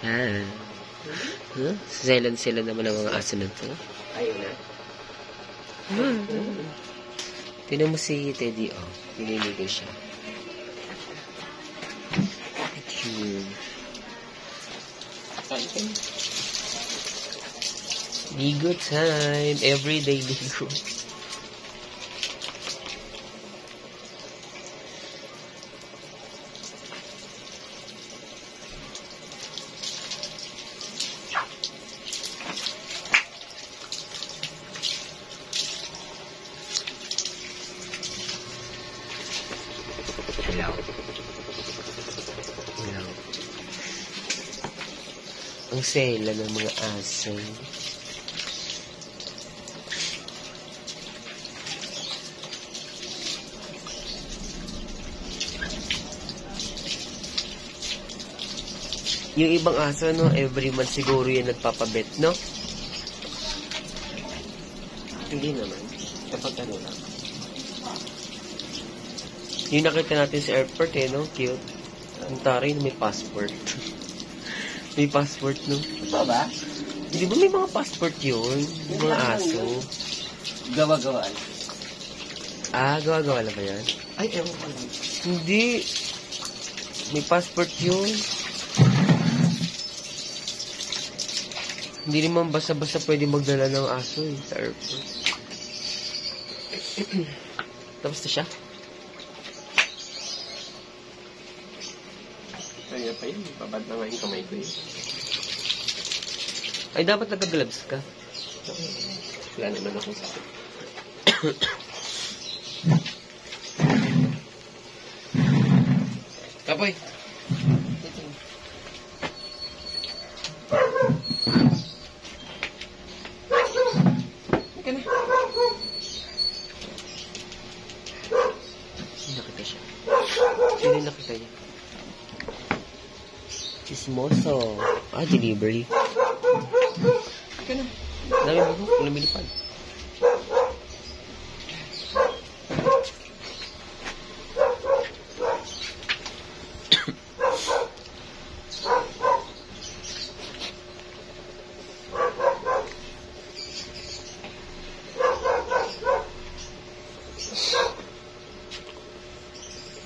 Ah. Huh? Selan-selan naman ang mga aso na to. Ayun na. Tinan mo si Teddy, oh. Piniligo siya. Cute. Ligo time. Everyday ligo. Hello. Hello. Ang sela ng mga aso. Yung ibang aso, no, every month siguro yung nagpapabet, no? Hindi naman. Kapag ano lang. Yung nakita natin sa airport, eh, no? Cute. Ang taray na may passport. May passport, no? Ito ba? Di ba may mga passport yun? Yung mga aso. Gawa-gawaan. Ah, gawa-gawa lang ba yan? Ay, ewan ko lang. Hindi. May passport yun. Hindi naman basta-basta pwede magdala ng aso, eh, sa airport. Tapos na siya? Kaya pa yun, babad na nga yung kamay ko yun. Ay, dapat nagka-gloves ka. Wala naman akong sakit. Kapoy! Nakita siya. Sino yung nakita niya? Chismoso. Ah, delivery. Ika na. Dami mo, lumilipad.